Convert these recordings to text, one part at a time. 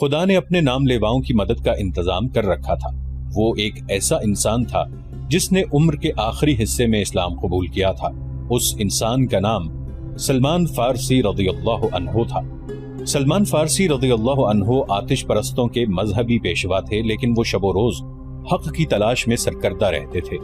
خدا نے اپنے نام لیواؤں کی مدد کا انتظام کر رکھا تھا۔ وہ ایک ایسا انسان تھا جس نے عمر کے آخری حصے میں اسلام قبول کیا تھا۔ اس انسان کا نام سلمان فارسی رضی اللہ عنہ تھا۔ سلمان فارسی رضی اللہ عنہ آتش پرستوں کے مذہبی پیشوا تھے، لیکن وہ شب و روز حق کی تلاش میں سرکردہ رہتے تھے۔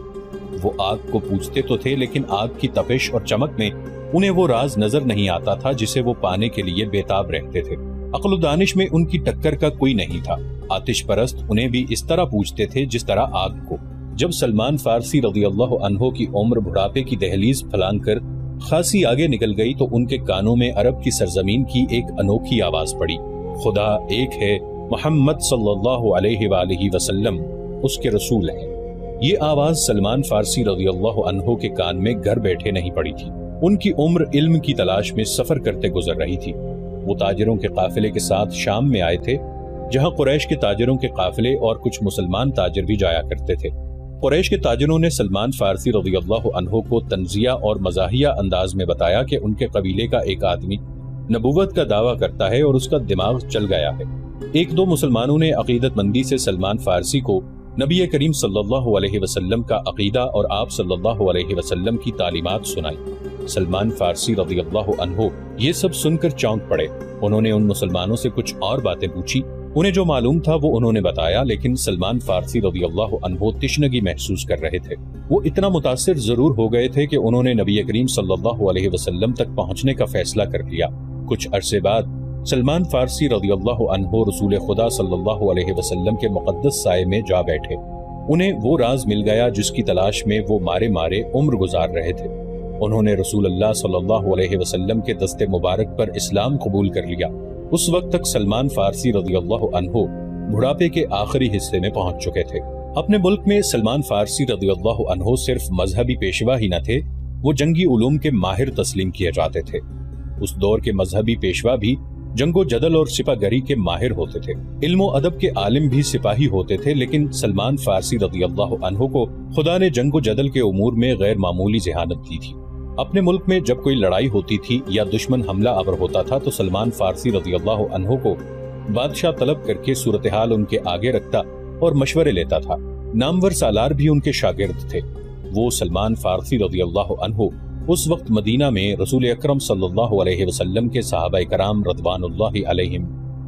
وہ آگ کو پوجتے تو تھے، لیکن آگ کی تپش اور چمک میں انہیں وہ راز نظر نہیں آتا تھا جسے وہ پانے کے لیے بےتاب رہتے تھے۔ عقل و دانش میں ان کی ٹکر کا کوئی نہیں تھا۔ آتش پرست انہیں بھی اس طرح پوجتے تھے جس طرح آگ کو۔ جب سلمان فارسی رضی اللہ عنہ کی عمر بڑھاپے کی دہلیز پھلانگ کر خاصی آگے نکل گئی تو ان کے کانوں میں عرب کی سرزمین کی ایک انوکھی آواز پڑی، خدا ایک ہے، محمد صلی اللہ علیہ وآلہ وسلم اس کے رسول ہیں۔ یہ آواز سلمان فارسی رضی اللہ عنہ کے کان میں گھر بیٹھے نہیں پڑی تھی۔ ان کی عمر علم کی تلاش میں سفر کرتے گزر رہی تھی۔ وہ تاجروں کے قافلے کے ساتھ شام میں آئے تھے، جہاں قریش کے تاجروں کے قافلے اور کچھ مسلمان تاجر بھی جایا کرتے تھے۔ قریش کے تاجروں نے سلمان فارسی رضی اللہ عنہ کو تنزیہ اور مزاحیہ انداز میں بتایا کہ ان کے قبیلے کا ایک آدمی نبوت کا دعویٰ کرتا ہے اور اس کا دماغ چل گیا ہے۔ ایک دو مسلمانوں نے عقیدت مندی سے سلمان فارسی کو نبی کریم صلی اللہ علیہ وسلم کا عقیدہ اور آپ صلی اللہ علیہ وسلم کی تعلیمات سنائی۔ سلمان فارسی رضی اللہ عنہ یہ سب سن کر چونک پڑے۔ انہوں نے ان مسلمانوں سے کچھ اور باتیں پوچھی۔ انہیں جو معلوم تھا وہ انہوں نے بتایا، لیکن سلمان فارسی رضی اللہ عنہ تشنگی محسوس کر رہے تھے۔ وہ اتنا متاثر ضرور ہو گئے تھے کہ انہوں نے نبی کریم صلی اللہ علیہ وسلم تک پہنچنے کا فیصلہ کر لیا۔ کچھ عرصے بعد سلمان فارسی رضی اللہ عنہ رسول خدا صلی اللہ علیہ وسلم کے مقدس سائے میں جا بیٹھے۔ انہیں وہ راز مل گیا جس کی تلاش میں وہ مارے مارے عمر گزار رہے تھے۔ انہوں نے رسول اللہ صلی اللہ علیہ وسلم کے دست مبارک پر اسلام قبول کر لیا۔ اس وقت تک سلمان فارسی رضی اللہ عنہ بڑھاپے کے آخری حصے میں پہنچ چکے تھے۔ اپنے ملک میں سلمان فارسی رضی اللہ عنہ صرف مذہبی پیشوا ہی نہ تھے، وہ جنگی علوم کے ماہر تسلیم کیے جاتے تھے۔ اس دور کے مذہبی پیشوا بھی جنگ و جدل اور سپہ گری کے ماہر ہوتے تھے۔ علم و ادب کے عالم بھی سپاہی ہوتے تھے، لیکن سلمان فارسی رضی اللہ عنہ کو خدا نے جنگ و جدل کے امور میں غیر معمولی ذہانت دی تھی۔ اپنے ملک میں جب کوئی لڑائی ہوتی تھی یا دشمن حملہ آور ہوتا تھا تو سلمان فارسی رضی اللہ عنہ کو بادشاہ طلب کر کے صورتحال ان کے آگے رکھتا اور مشورے لیتا تھا۔ نامور سالار بھی ان کے شاگرد تھے۔ وہ سلمان فارسی رضی اللہ عنہ اس وقت مدینہ میں رسول اکرم صلی اللہ علیہ وسلم کے صحابہ کرام رضوان اللہ علیہم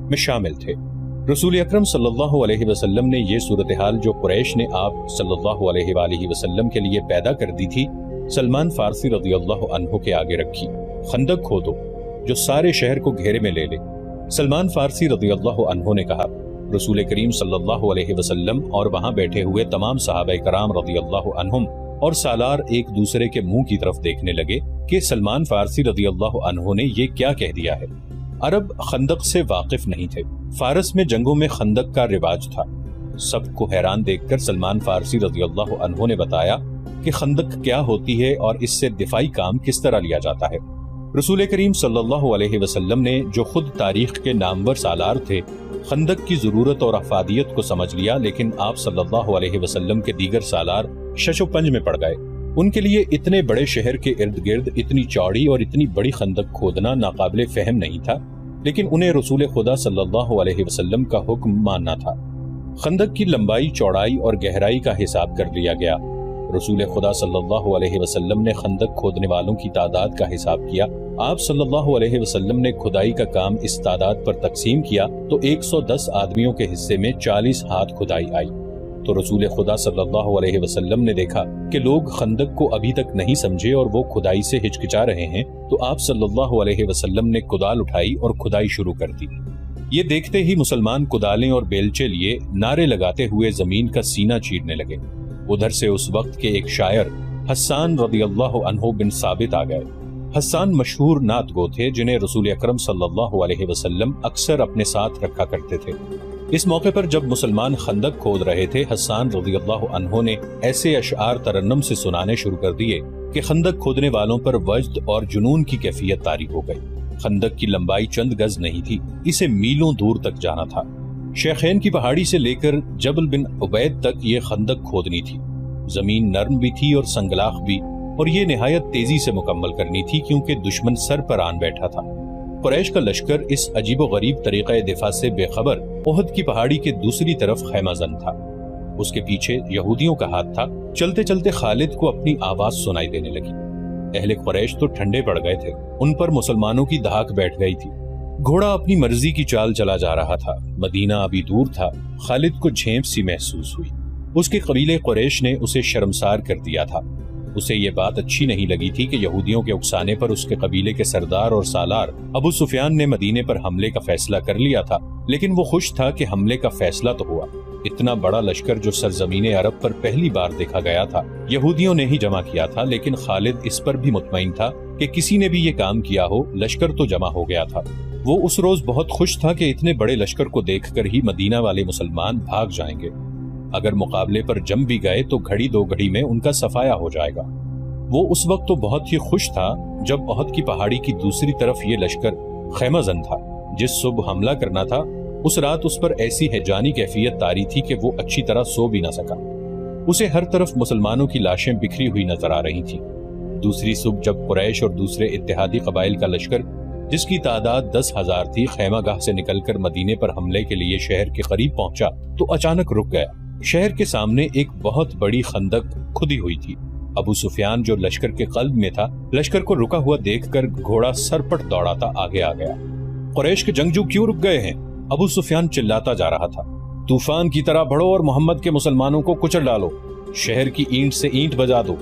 میں شامل تھے۔ رسول اکرم صلی اللہ علیہ وسلم نے یہ صورتحال جو قریش نے آپ صلی اللہ علیہ وآلہ وسلم کے لیے پیدا کر دی تھی، سلمان فارسی رضی اللہ عنہ کے آگے رکھی۔ خندق کھودو جو سارے شہر کو گھیرے میں لے لے۔ سلمان فارسی رضی اللہ عنہ نے کہا۔ رسول کریم صلی اللہ علیہ وسلم اور وہاں بیٹھے ہوئے تمام صحابہ کرام رضی اللہ عنہم اور سالار ایک دوسرے کے منہ کی طرف دیکھنے لگے کہ سلمان فارسی رضی اللہ عنہ نے یہ کیا کہہ دیا ہے۔ عرب خندق سے واقف نہیں تھے۔ فارس میں جنگوں میں خندق کا رواج تھا۔ سب کو حیران دیکھ کر سلمان فارسی رضی اللہ عنہ نے بتایا کہ خندق کیا ہوتی ہے اور اس سے دفاعی کام کس طرح لیا جاتا ہے۔ رسول کریم صلی اللہ علیہ وسلم نے جو خود تاریخ کے نامور سالار تھے، خندق کی ضرورت اور افادیت کو سمجھ لیا، لیکن آپ صلی اللہ علیہ وسلم کے دیگر سالار شش و پنج میں پڑ گئے۔ ان کے لیے اتنے بڑے شہر کے ارد گرد اتنی چوڑی اور اتنی بڑی خندق کھودنا ناقابل فہم نہیں تھا، لیکن انہیں رسول خدا صلی اللہ علیہ وسلم کا حکم ماننا تھا۔ خندق کی لمبائی، چوڑائی اور گہرائی کا حساب کر لیا گیا۔ رسول خدا صلی اللہ علیہ وسلم نے خندق کھودنے والوں کی تعداد کا حساب کیا۔ آپ صلی اللہ علیہ وسلم نے کھدائی کا کام اس تعداد پر تقسیم کیا تو 110 آدمیوں کے حصے میں 40 ہاتھ کھدائی آئی۔ تو رسول خدا صلی اللہ علیہ وسلم نے دیکھا کہ لوگ خندق کو ابھی تک نہیں سمجھے اور وہ کھدائی سے ہچکچا رہے ہیں، تو آپ صلی اللہ علیہ وسلم نے کدال اٹھائی اور کھدائی شروع کر دی۔ یہ دیکھتے ہی مسلمان کدالیں اور بیلچے لیے نعرے لگاتے ہوئے زمین کا سینہ چیرنے لگے۔ ادھر سے اس وقت کے ایک شاعر حسان رضی اللہ عنہ بن ثابت آ گئے۔ حسان مشہور نعت گو تھے جنہیں رسول اکرم صلی اللہ علیہ وسلم اکثر اپنے ساتھ رکھا کرتے تھے۔ اس موقع پر جب مسلمان خندق کھود رہے تھے، حسان رضی اللہ عنہ نے ایسے اشعار ترنم سے سنانے شروع کر دیے کہ خندق کھودنے والوں پر وجد اور جنون کی کیفیت طاری ہو گئی۔ خندق کی لمبائی چند گز نہیں تھی، اسے میلوں دور تک جانا تھا۔ شیخین کی پہاڑی سے لے کر جبل بن عبید تک یہ خندق کھودنی تھی۔ زمین نرم بھی تھی اور سنگلاخ بھی، اور یہ نہایت تیزی سے مکمل کرنی تھی کیونکہ دشمن سر پر آن بیٹھا تھا۔ قریش کا لشکر اس عجیب و غریب طریقہ دفاع سے بے خبر احد کی پہاڑی کے دوسری طرف خیمہ زن تھا۔ اس کے پیچھے یہودیوں کا ہاتھ تھا۔ چلتے چلتے خالد کو اپنی آواز سنائی دینے لگی۔ اہل قریش تو ٹھنڈے پڑ گئے تھے، ان پر مسلمانوں کی دھاک بیٹھ گئی تھی۔ گھوڑا اپنی مرضی کی چال چلا جا رہا تھا۔ مدینہ ابھی دور تھا۔ خالد کو جھیپ سی محسوس ہوئی۔ اس کے قبیلے قریش نے اسے شرمسار کر دیا تھا۔ اسے یہ بات اچھی نہیں لگی تھی کہ یہودیوں کے اکسانے پر اس کے قبیلے کے سردار اور سالار ابو سفیان نے مدینے پر حملے کا فیصلہ کر لیا تھا، لیکن وہ خوش تھا کہ حملے کا فیصلہ تو ہوا۔ اتنا بڑا لشکر جو سرزمین عرب پر پہلی بار دیکھا گیا تھا، یہودیوں نے ہی جمع کیا تھا، لیکن خالد اس پر بھی مطمئن تھا کہ کسی نے بھی یہ کام کیا ہو، لشکر تو جمع ہو گیا تھا۔ وہ اس روز بہت خوش تھا کہ اتنے بڑے لشکر کو دیکھ کر ہی مدینہ والے مسلمان بھاگ جائیں گے۔ اگر مقابلے پر جم بھی گئے تو گھڑی دو گھڑی میں ان کا صفایا ہو جائے گا۔ وہ اس وقت تو بہت ہی خوش تھا جب احد کی پہاڑی کی دوسری طرف یہ لشکر خیمہ زن تھا۔ جس صبح حملہ کرنا تھا، اس رات اس پر ایسی ہیجانی کیفیت طاری تھی کہ وہ اچھی طرح سو بھی نہ سکا۔ اسے ہر طرف مسلمانوں کی لاشیں بکھری ہوئی نظر آ رہی تھیں۔ دوسری صبح جب قریش اور دوسرے اتحادی قبائل کا لشکر، جس کی تعداد 10,000 تھی، خیمہ گاہ سے نکل کر مدینے پر حملے کے لیے شہر کے قریب پہنچا تو اچانک رک گیا۔ شہر کے سامنے ایک بہت بڑی خندق کھدی ہوئی تھی۔ ابو سفیان جو لشکر کے قلب میں تھا، لشکر کو رکا ہوا دیکھ کر گھوڑا سرپٹ دوڑاتا آگے آ گیا۔ قریش کے جنگجو کیوں رک گئے ہیں؟ ابو سفیان چلاتا جا رہا تھا۔ طوفان کی طرح بڑھو اور محمد کے مسلمانوں کو کچل ڈالو، شہر کی اینٹ سے اینٹ بجا دو۔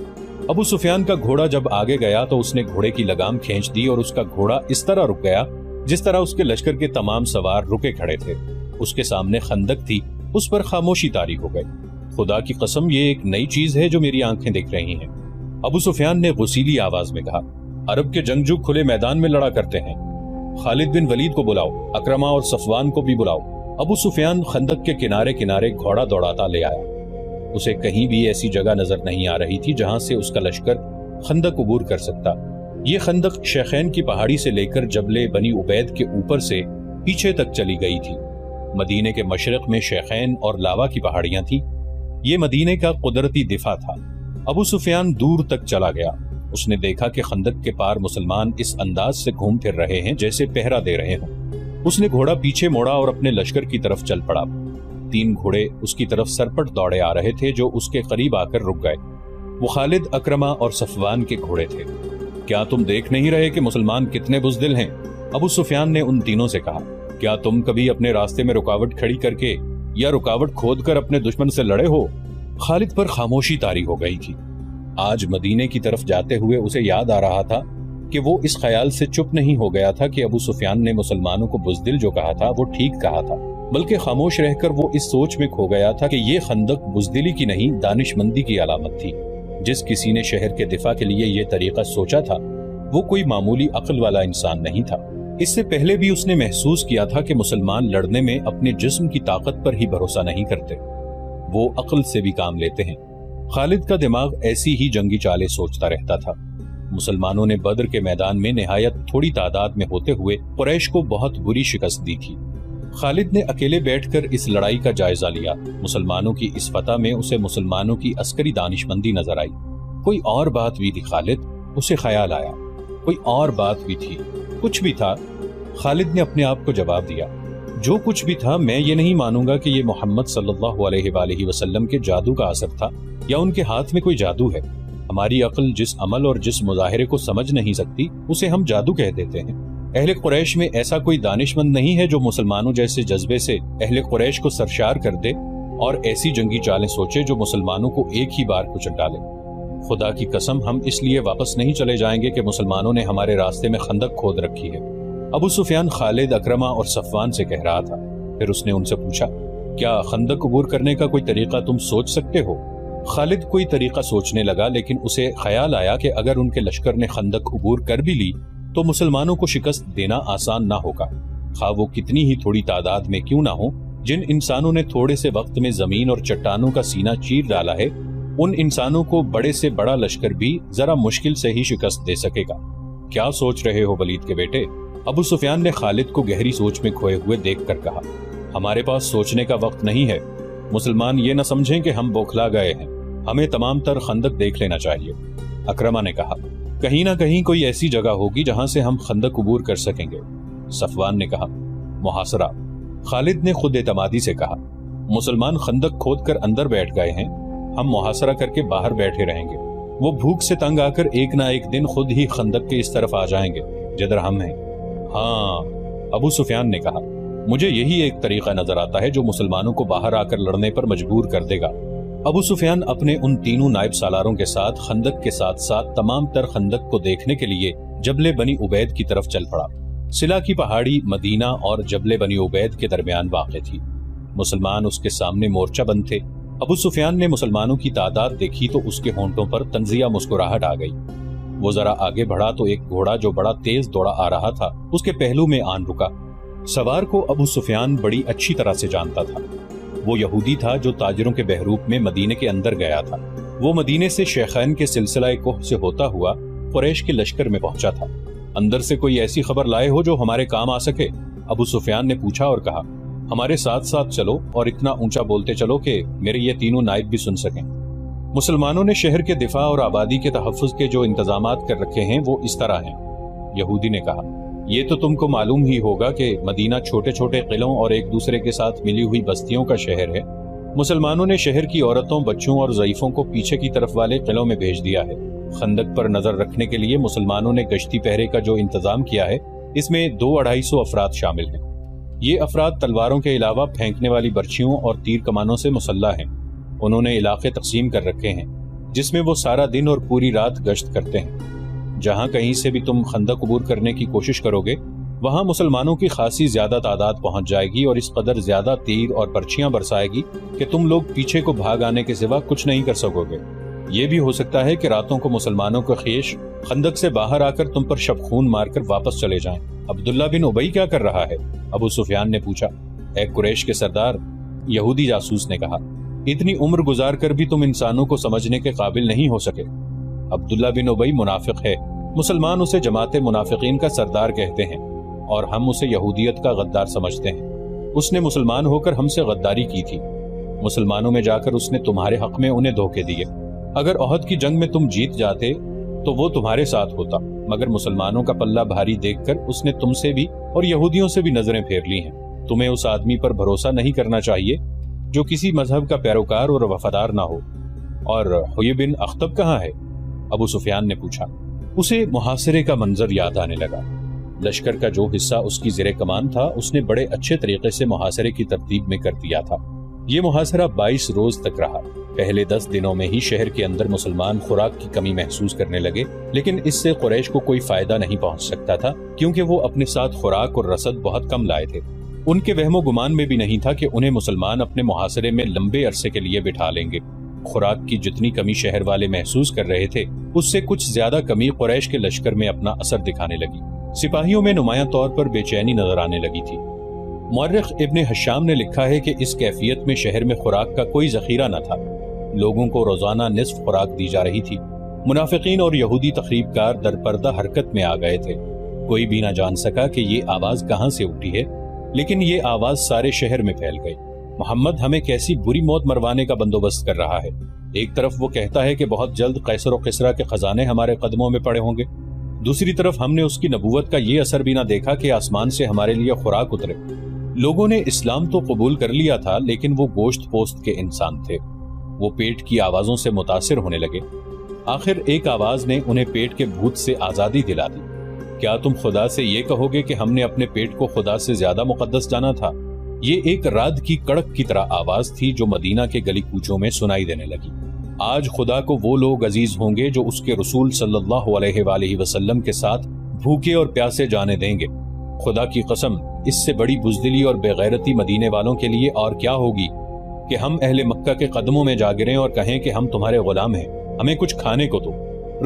ابو سفیان کا گھوڑا جب آگے گیا تو اس نے گھوڑے کی لگام کھینچ دی اور اس کا گھوڑا اس طرح رک گیا جس طرح اس کے لشکر کے تمام سوار رکے کھڑے تھے۔ اس کے سامنے خندق تھی، اس پر خاموشی طاری ہو گئی۔ خدا کی قسم، یہ ایک نئی چیز ہے جو میری آنکھیں دیکھ رہی ہیں، ابو سفیان نے غصیلی آواز میں کہا۔ عرب کے جنگجو کھلے میدان میں لڑا کرتے ہیں۔ خالد بن ولید کو بلاؤ، اکرمہ اور صفوان کو بھی بلاؤ۔ ابو سفیان خندق کے کنارے کنارے گھوڑا دوڑاتا لے آیا۔ اسے کہیں بھی ایسی جگہ نظر نہیں آ رہی تھی جہاں سے اس کا لشکر خندق عبور کر سکتا۔ یہ خندق شیخین کی پہاڑی سے لے کر جبل بنی عبید کے اوپر سے پیچھے تک چلی گئی تھی۔ مدینے کے مشرق میں شیخین اور لاوا کی پہاڑیاں تھیں۔ یہ مدینے کا قدرتی دفاع تھا۔ ابو سفیان دور تک چلا گیا۔ اس نے دیکھا کہ خندق کے پار مسلمان اس انداز سے گھوم پھر رہے ہیں جیسے پہرا دے رہے ہوں۔ اس نے گھوڑا پیچھے موڑا اور اپنے لشکر کی طرف چل پڑا۔ 3 گھوڑے اس کی طرف سرپٹ دوڑے آ رہے تھے جو اس کے قریب آ کر رک گئے۔ وہ خالد، اکرمہ اور صفوان کے گھوڑے تھے۔ کیا تم دیکھ نہیں رہے کہ مسلمان کتنے بزدل ہیں؟ ابو سفیان نے ان تینوں سے کہا۔ کیا تم کبھی اپنے راستے میں رکاوٹ کھڑی کر کے یا رکاوٹ کھود کر اپنے دشمن سے لڑے ہو؟ خالد پر خاموشی طاری ہو گئی تھی۔ آج مدینے کی طرف جاتے ہوئے اسے یاد آ رہا تھا کہ وہ اس خیال سے چپ نہیں ہو گیا تھا کہ ابو سفیان نے مسلمانوں کو بزدل جو کہا تھا وہ ٹھیک کہا تھا، بلکہ خاموش رہ کر وہ اس سوچ میں کھو گیا تھا کہ یہ خندق بزدلی کی نہیں، دانش مندی کی علامت تھی۔ جس کسی نے شہر کے دفاع کے لیے یہ طریقہ سوچا تھا وہ کوئی معمولی عقل والا انسان نہیں تھا۔ اس سے پہلے بھی اس نے محسوس کیا تھا کہ مسلمان لڑنے میں اپنے جسم کی طاقت پر ہی بھروسہ نہیں کرتے، وہ عقل سے بھی کام لیتے ہیں۔ خالد کا دماغ ایسی ہی جنگی چالیں سوچتا رہتا تھا۔ مسلمانوں نے بدر کے میدان میں نہایت تھوڑی تعداد میں ہوتے ہوئے قریش کو بہت بری شکست دی تھی۔ خالد نے اکیلے بیٹھ کر اس لڑائی کا جائزہ لیا۔ مسلمانوں کی اس فتح میں اسے مسلمانوں کی عسکری دانش مندی نظر آئی۔ کوئی اور بات بھی تھی خالد، اسے خیال آیا۔ کوئی اور بات بھی تھی، کچھ بھی تھا۔ خالد نے اپنے آپ کو جواب دیا، جو کچھ بھی تھا میں یہ نہیں مانوں گا کہ یہ محمد صلی اللہ علیہ وآلہ وسلم کے جادو کا اثر تھا یا ان کے ہاتھ میں کوئی جادو ہے۔ ہماری عقل جس عمل اور جس مظاہرے کو سمجھ نہیں سکتی اسے ہم جادو کہہ دیتے ہیں۔ اہل قریش میں ایسا کوئی دانش مند نہیں ہے جو مسلمانوں جیسے جذبے سے اہل قریش کو سرشار کر دے اور ایسی جنگی چالیں سوچے جو مسلمانوں کو ایک ہی بار کچل ڈالے۔ خدا کی قسم، ہم اس لیے واپس نہیں چلے جائیں گے کہ مسلمانوں نے ہمارے راستے میں خندق کھود رکھی ہے۔ ابو سفیان خالد، اکرمہ اور صفوان سے کہہ رہا تھا۔ پھر اس نے ان سے پوچھا، کیا خندق عبور کرنے کا کوئی طریقہ تم سوچ سکتے ہو؟ خالد کوئی طریقہ سوچنے لگا، لیکن اسے خیال آیا کہ اگر ان کے لشکر نے خندق عبور کر بھی لی تو مسلمانوں کو شکست دینا آسان نہ ہوگا، خواہ وہ کتنی ہی تھوڑی تعداد میں کیوں نہ ہو۔ جن انسانوں نے تھوڑے سے وقت میں زمین اور چٹانوں کا سینہ چیر ڈالا ہے، ان انسانوں کو بڑے سے بڑا لشکر بھی ذرا مشکل سے ہی شکست دے سکے گا۔ کیا سوچ رہے ہو ولید کے بیٹے؟ ابو سفیان نے خالد کو گہری سوچ میں کھوئے ہوئے دیکھ کر کہا۔ ہمارے پاس سوچنے کا وقت نہیں ہے، مسلمان یہ نہ سمجھیں کہ ہم بوکھلا گئے ہیں، ہمیں تمام تر خندق دیکھ لینا چاہیے۔ اکرمہ نے کہا، کہیں نہ کہیں کوئی ایسی جگہ ہوگی جہاں سے ہم خندق عبور کر سکیں گے۔ صفوان نے کہا۔ محاصرہ۔ خالد نے خود اعتمادی سے کہا، مسلمان خندق کھود کر اندر بیٹھ گئے ہیں، ہم محاصرہ کر کے باہر بیٹھے رہیں گے، وہ بھوک سے تنگ آ کر ایک نہ ایک دن خود ہی خندق کے اس طرف آ جائیں گے جدھر ہم ہیں۔ ہاں، ابو سفیان نے کہا، مجھے یہی ایک طریقہ نظر آتا ہے جو مسلمانوں کو باہر آ کر لڑنے پر مجبور کر دے گا۔ ابو سفیان اپنے ان تینوں نائب سالاروں کے ساتھ خندق کے ساتھ ساتھ تمام تر خندق کو دیکھنے کے لیے جبل بنی عبید کی طرف چل پڑا۔ سلا کی پہاڑی مدینہ اور جبل بنی عبید کے درمیان واقع تھی۔ مسلمان اس کے سامنے مورچہ بند تھے۔ ابو سفیان نے مسلمانوں کی تعداد دیکھی تو اس کے ہونٹوں پر طنزیہ مسکراہٹ آ گئی۔ وہ ذرا آگے بڑھا تو ایک گھوڑا جو بڑا تیز دوڑا آ رہا تھا اس کے پہلو میں آن رکا۔ سوار کو ابو سفیان بڑی اچھی طرح سے جانتا تھا۔ وہ یہودی تھا جو تاجروں کے بحروپ میں مدینے کے اندر گیا تھا۔ وہ مدینے سے شیخین کے سلسلہ کوہ سے ہوتا ہوا قریش کے لشکر میں پہنچا تھا۔ اندر سے کوئی ایسی خبر لائے ہو جو ہمارے کام آ سکے؟ ابو سفیان نے پوچھا اور کہا، ہمارے ساتھ ساتھ چلو اور اتنا اونچا بولتے چلو کہ میرے یہ تینوں نائب بھی سن سکیں۔ مسلمانوں نے شہر کے دفاع اور آبادی کے تحفظ کے جو انتظامات کر رکھے ہیں وہ اس طرح ہیں۔ یہودی نے کہا، یہ تو تم کو معلوم ہی ہوگا کہ مدینہ چھوٹے چھوٹے قلعوں اور ایک دوسرے کے ساتھ ملی ہوئی بستیوں کا شہر ہے۔ مسلمانوں نے شہر کی عورتوں، بچوں اور ضعیفوں کو پیچھے کی طرف والے قلعوں میں بھیج دیا ہے۔ خندق پر نظر رکھنے کے لیے مسلمانوں نے گشتی پہرے کا جو انتظام کیا ہے اس میں 200-250 افراد شامل ہیں۔ یہ افراد تلواروں کے علاوہ پھینکنے والی برچھیوں اور تیر کمانوں سے مسلح ہیں۔ انہوں نے علاقے تقسیم کر رکھے ہیں جس میں وہ سارا دن اور پوری رات گشت کرتے ہیں۔ جہاں کہیں سے بھی تم خندق عبور کرنے کی کوشش کرو گے وہاں مسلمانوں کی خاصی زیادہ تعداد پہنچ جائے گی اور اس قدر زیادہ تیر اور برچھیاں برسائے گی کہ تم لوگ پیچھے کو بھاگ آنے کے سوا کچھ نہیں کر سکو گے۔ یہ بھی ہو سکتا ہے کہ راتوں کو مسلمانوں کو خیش خندق سے باہر آ کر تم پر شب خون مار کر واپس چلے جائیں۔ عبداللہ بن ابی کیا کر رہا ہے؟ ابو سفیان نے پوچھا۔ اے قریش کے سردار، یہودی جاسوس نے کہا، اتنی عمر گزار کر بھی تم انسانوں کو سمجھنے کے قابل نہیں ہو سکے۔ عبداللہ بن ابی منافق ہے، مسلمان اسے جماعت منافقین کا سردار کہتے ہیں اور ہم اسے یہودیت کا غدار سمجھتے ہیں۔ اس نے مسلمان ہو کر ہم سے غداری کی تھی۔ مسلمانوں میں جا کر اس نے تمہارے حق میں انہیں دھوکے دیے۔ اگر احد کی جنگ میں تم جیت جاتے تو وہ تمہارے ساتھ ہوتا، مگر مسلمانوں کا پلہ بھاری دیکھ کر اس نے تم سے بھی اور یہودیوں سے بھی نظریں پھیر لی ہیں۔ تمہیں اس آدمی پر بھروسہ نہیں کرنا چاہیے جو کسی مذہب کا پیروکار اور وفادار نہ ہو۔ اور حیی بن اخطب کہاں ہے؟ ابو سفیان نے پوچھا۔ اسے محاصرے کا منظر یاد آنے لگا۔ لشکر کا جو حصہ اس کی زیر کمان تھا اس نے بڑے اچھے طریقے سے محاصرے کی ترتیب میں کر دیا تھا۔ یہ محاصرہ 22 روز تک رہا۔ پہلے 10 دنوں میں ہی شہر کے اندر مسلمان خوراک کی کمی محسوس کرنے لگے، لیکن اس سے قریش کو کوئی فائدہ نہیں پہنچ سکتا تھا کیونکہ وہ اپنے ساتھ خوراک اور رسد بہت کم لائے تھے۔ ان کے وہم و گمان میں بھی نہیں تھا کہ انہیں مسلمان اپنے محاصرے میں لمبے عرصے کے لیے بٹھا لیں گے۔ خوراک کی جتنی کمی شہر والے محسوس کر رہے تھے اس سے کچھ زیادہ کمی قریش کے لشکر میں اپنا اثر دکھانے لگی۔ سپاہیوں میں نمایاں طور پر بے چینی نظر آنے لگی تھی۔ مورخ ابن حشام نے لکھا ہے کہ اس کیفیت میں شہر میں خوراک کا کوئی ذخیرہ نہ تھا۔ لوگوں کو روزانہ نصف خوراک دی جا رہی تھی۔ منافقین اور یہودی تخریب کار در پردہ حرکت میں آ گئے تھے۔ کوئی بھی نہ جان سکا کہ یہ آواز کہاں سے اٹھی ہے، لیکن یہ آواز سارے شہر میں پھیل گئی۔ محمد ہمیں کیسی بری موت مروانے کا بندوبست کر رہا ہے۔ ایک طرف وہ کہتا ہے کہ بہت جلد قیصر و کسریٰ کے خزانے ہمارے قدموں میں پڑے ہوں گے، دوسری طرف ہم نے اس کی نبوت کا یہ اثر بھی نہ دیکھا کہ آسمان سے ہمارے لیے خوراک اترے۔ لوگوں نے اسلام تو قبول کر لیا تھا لیکن وہ گوشت پوست کے انسان تھے۔ وہ پیٹ کی آوازوں سے متاثر ہونے لگے۔ آخر ایک آواز نے انہیں پیٹ کے بھوت سے آزادی دلا دی۔ کیا تم خدا سے یہ کہو گے کہ ہم نے اپنے پیٹ کو خدا سے زیادہ مقدس جانا تھا؟ یہ ایک رعد کی کڑک کی طرح آواز تھی جو مدینہ کے گلی کوچوں میں سنائی دینے لگی۔ آج خدا کو وہ لوگ عزیز ہوں گے جو اس کے رسول صلی اللہ علیہ وآلہ وسلم کے ساتھ بھوکے اور پیاسے جانے دیں گے۔ خدا کی قسم، اس سے بڑی بزدلی اور بے غیرتی مدینے والوں کے لیے اور کیا ہوگی کہ ہم اہل مکہ کے قدموں میں جا گریں اور کہیں کہ ہم تمہارے غلام ہیں، ہمیں کچھ کھانے کو دو۔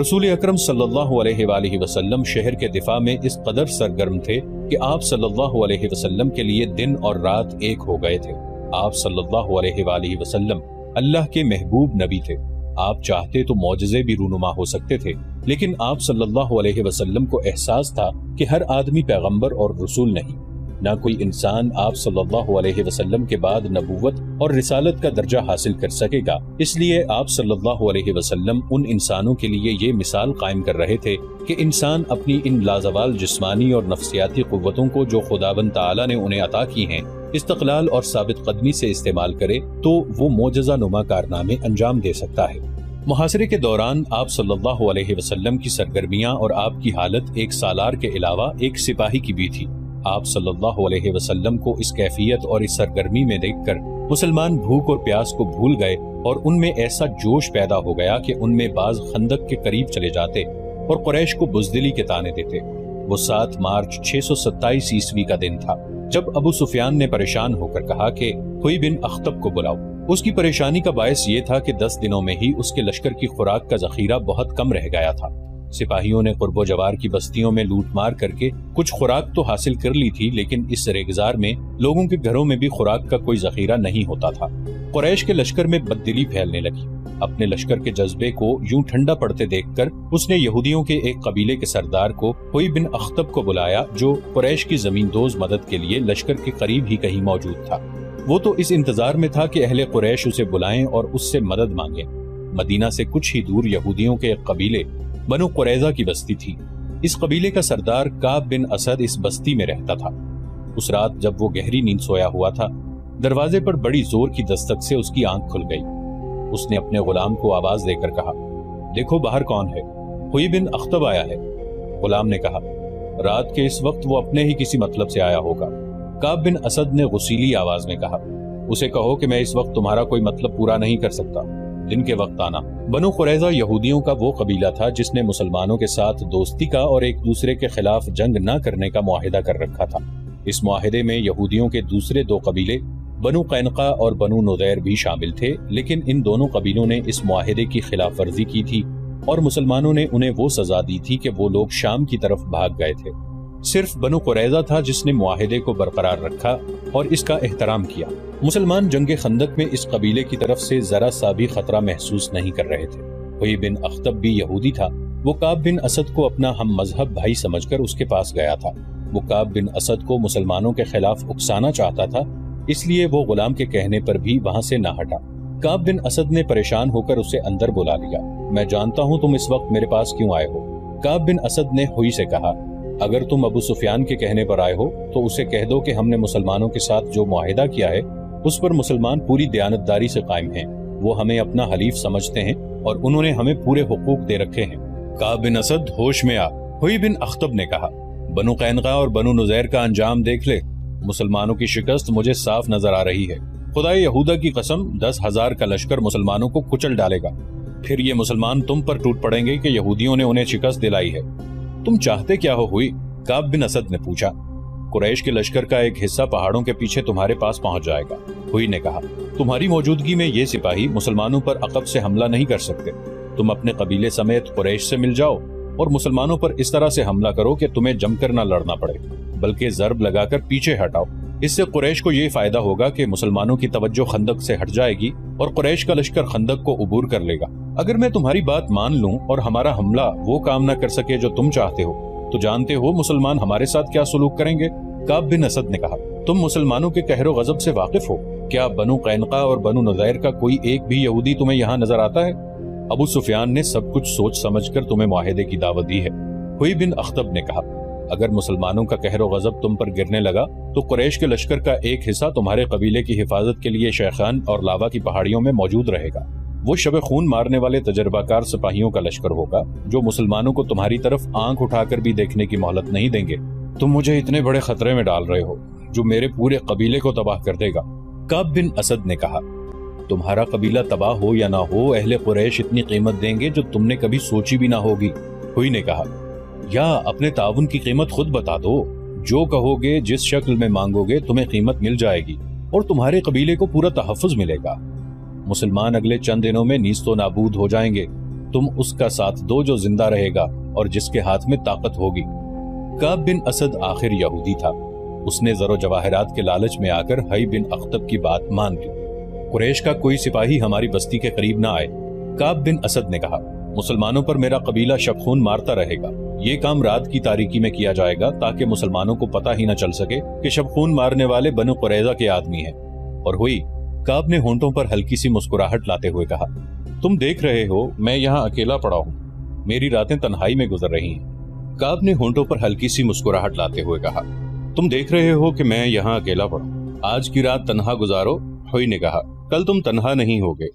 رسول اکرم صلی اللہ علیہ وآلہ وسلم شہر کے دفاع میں اس قدر سرگرم تھے کہ آپ صلی اللہ علیہ وسلم کے لیے دن اور رات ایک ہو گئے تھے۔ آپ صلی اللہ علیہ وآلہ وسلم اللہ کے محبوب نبی تھے۔ آپ چاہتے تو معجزے بھی رونما ہو سکتے تھے، لیکن آپ صلی اللہ علیہ وسلم کو احساس تھا کہ ہر آدمی پیغمبر اور رسول نہیں۔ نہ کوئی انسان آپ صلی اللہ علیہ وسلم کے بعد نبوت اور رسالت کا درجہ حاصل کر سکے گا۔ اس لیے آپ صلی اللہ علیہ وسلم ان انسانوں کے لیے یہ مثال قائم کر رہے تھے کہ انسان اپنی ان لازوال جسمانی اور نفسیاتی قوتوں کو جو خداوند تعالیٰ نے انہیں عطا کی ہیں استقلال اور ثابت قدمی سے استعمال کرے تو وہ معجزہ نما کارنامے انجام دے سکتا ہے۔ محاصرے کے دوران آپ صلی اللہ علیہ وسلم کی سرگرمیاں اور آپ کی حالت ایک سالار کے علاوہ ایک سپاہی کی بھی تھی۔ آپ صلی اللہ علیہ وسلم کو اس کیفیت اور اس سرگرمی میں دیکھ کر مسلمان بھوک اور پیاس کو بھول گئے اور ان میں ایسا جوش پیدا ہو گیا کہ ان میں بعض خندق کے قریب چلے جاتے اور قریش کو بزدلی کے طعنے دیتے۔ وہ 7 مارچ 627 عیسوی کا دن تھا جب ابو سفیان نے پریشان ہو کر کہا کہ ہوئی بن اخطب کو بلاؤ۔ اس کی پریشانی کا باعث یہ تھا کہ 10 دنوں میں ہی اس کے لشکر کی خوراک کا ذخیرہ بہت کم رہ گیا تھا۔ سپاہیوں نے قرب و جوار کی بستیوں میں لوٹ مار کر کے کچھ خوراک تو حاصل کر لی تھی، لیکن اس ریگزار میں لوگوں کے گھروں میں بھی خوراک کا کوئی ذخیرہ نہیں ہوتا تھا۔ قریش کے لشکر میں بددلی پھیلنے لگی۔ اپنے لشکر کے جذبے کو یوں ٹھنڈا پڑتے دیکھ کر اس نے یہودیوں کے ایک قبیلے کے سردار کو ہوئی بن اخطب کو بلایا جو قریش کی زمین دوز مدد کے لیے لشکر کے قریب ہی کہیں موجود تھا۔ وہ تو اس انتظار میں تھا کہ اہل قریش اسے بلائیں اور اس سے مدد مانگیں۔ مدینہ سے کچھ ہی دور یہودیوں کے ایک قبیلے بنو قریظہ کی بستی تھی۔ اس قبیلے کا سردار کعب بن اسد اس بستی میں رہتا تھا۔ اس رات جب وہ گہری نیند سویا ہوا تھا، دروازے پر بڑی زور کی دستک سے اس کی آنکھ کھل گئی۔ اس نے اپنے غلام کو آواز دے کر کہا، دیکھو باہر کون ہے؟ ہوئی بن اخطب آیا ہے۔ غلام نے کہا، رات کے اس وقت وہ اپنے ہی کسی مطلب سے آیا ہوگا۔ کعب بن اسد نے غصیلی آواز میں کہا، اسے کہو کہ میں اس وقت تمہارا کوئی مطلب پورا نہیں کر سکتا، دن کے وقت آنا۔ بنو قریظہ یہودیوں کا وہ قبیلہ تھا جس نے مسلمانوں کے ساتھ دوستی کا اور ایک دوسرے کے خلاف جنگ نہ کرنے کا معاہدہ کر رکھا تھا۔ اس معاہدے میں یہودیوں کے دوسرے 2 قبیلے بنو قینقاع اور بنو نضیر بھی شامل تھے، لیکن ان دونوں قبیلوں نے اس معاہدے کی خلاف ورزی کی تھی اور مسلمانوں نے انہیں وہ سزا دی تھی کہ وہ لوگ شام کی طرف بھاگ گئے تھے۔ صرف بنو قریظہ تھا جس نے معاہدے کو برقرار رکھا اور اس کا احترام کیا۔ مسلمان جنگ خندق میں اس قبیلے کی طرف سے ذرا سا بھی خطرہ محسوس نہیں کر رہے تھے۔ ہوئی بن اخطب بھی یہودی تھا۔ وہ کعب بن اسد کو اپنا ہم مذہب بھائی سمجھ کر اس کے پاس گیا تھا۔ وہ کعب بن اسد کو مسلمانوں کے خلاف اکسانا چاہتا تھا، اس لیے وہ غلام کے کہنے پر بھی وہاں سے نہ ہٹا۔ کعب بن اسد نے پریشان ہو کر اسے اندر بلا لیا۔ میں جانتا ہوں تم اس وقت میرے پاس کیوں آئے ہو۔ کعب بن اسد نے ہوئی سے کہا، اگر تم ابو سفیان کے کہنے پر آئے ہو تو اسے کہہ دو کہ ہم نے مسلمانوں کے ساتھ جو معاہدہ کیا ہے اس پر مسلمان پوری دیانتداری سے قائم ہیں۔ وہ ہمیں اپنا حلیف سمجھتے ہیں اور انہوں نے ہمیں پورے حقوق دے رکھے ہیں۔ کعب بن اسد ہوش میں آ۔ ہوئی بن اخطب نے کہا، بنو قینقاع اور بنو نضیر کا انجام دیکھ لے۔ مسلمانوں کی شکست مجھے صاف نظر آ رہی ہے۔ خدا یہودا کی قسم 10,000 کا لشکر مسلمانوں کو کچل ڈالے گا۔ پھر یہ مسلمان تم پر ٹوٹ پڑیں گے کہ یہودیوں نے انہیں شکست دلائی ہے۔ تم چاہتے کیا ہو ہوئی؟ کعب بن اسد نے پوچھا۔ قریش کے لشکر کا ایک حصہ پہاڑوں کے پیچھے تمہارے پاس پہنچ جائے گا۔ ہوئی نے کہا، تمہاری موجودگی میں یہ سپاہی مسلمانوں پر عقب سے حملہ نہیں کر سکتے۔ تم اپنے قبیلے سمیت قریش سے مل جاؤ اور مسلمانوں پر اس طرح سے حملہ کرو کہ تمہیں جم کر نہ لڑنا پڑے، بلکہ ضرب لگا کر پیچھے ہٹاؤ۔ اس سے قریش کو یہ فائدہ ہوگا کہ مسلمانوں کی توجہ خندق سے ہٹ جائے گی اور قریش کا لشکر خندق کو عبور کر لے گا۔ اگر میں تمہاری بات مان لوں اور ہمارا حملہ وہ کام نہ کر سکے جو تم چاہتے ہو تو جانتے ہو مسلمان ہمارے ساتھ کیا سلوک کریں گے؟ کعب بن اسد نے کہا، تم مسلمانوں کے قہر و غضب سے واقف ہو؟ کیا بنو قینقاع اور بنو نضیر کا کوئی ایک بھی یہودی تمہیں یہاں نظر آتا ہے؟ ابو سفیان نے سب کچھ سوچ سمجھ کر تمہیں معاہدے کی دعوت دی ہے۔ ہوئی بن اخطب نے کہا، اگر مسلمانوں کا قہر و غضب تم پر گرنے لگا تو قریش کے لشکر کا ایک حصہ تمہارے قبیلے کی حفاظت کے لیے شیخان اور لاوا کی پہاڑیوں میں موجود رہے گا۔ وہ شب خون مارنے والے تجربہ کار سپاہیوں کا لشکر ہوگا جو مسلمانوں کو تمہاری طرف آنکھ اٹھا کر بھی دیکھنے کی مہلت نہیں دیں گے۔ تم مجھے اتنے بڑے خطرے میں ڈال رہے ہو جو میرے پورے قبیلے کو تباہ کر دے گا۔ کعب بن اسد نے کہا، تمہارا قبیلہ تباہ ہو یا نہ ہو، اہل قریش اتنی قیمت دیں گے جو تم نے کبھی سوچی بھی نہ ہوگی۔ ہوئی نے کہا، یا اپنے تعاون کی قیمت خود بتا دو۔ جو کہو گے، جس شکل میں مانگو گے، تمہیں قیمت مل جائے گی اور تمہارے قبیلے کو پورا تحفظ ملے گا۔ مسلمان اگلے چند دنوں میں نیست و نابود ہو جائیں گے۔ تم اس کا ساتھ دو جو زندہ رہے گا اور جس کے ہاتھ میں طاقت ہوگی۔ کعب بن اسد آخر یہودی تھا۔ اس نے زر و جواہرات کے لالچ میں آ کر ہوئی بن اخطب کی بات مان لی۔ قریش کا کوئی سپاہی ہماری بستی کے قریب نہ آئے۔ کعب بن اسد نے کہا، مسلمانوں پر میرا قبیلہ شب خون مارتا رہے گا، یہ کام رات کی تاریکی میں کیا جائے گا تاکہ مسلمانوں کو پتہ ہی نہ چل سکے کہ شب خون مارنے والے بنو قریظہ کے آدمی ہیں۔ اور ہوئی۔ کعب نے ہونٹوں پر ہلکی سی مسکراہٹ لاتے ہوئے کہا، تم دیکھ رہے ہو میں یہاں اکیلا پڑا ہوں، میری راتیں تنہائی میں گزر رہی ہیں۔ کعب نے ہونٹوں پر ہلکی سی مسکراہٹ لاتے ہوئے کہا، تم دیکھ رہے ہو کہ میں یہاں اکیلا پڑا ہوں، آج کی رات تنہا گزارو۔ ہوئی نے کہا، کل تم تنہا نہیں ہوگے،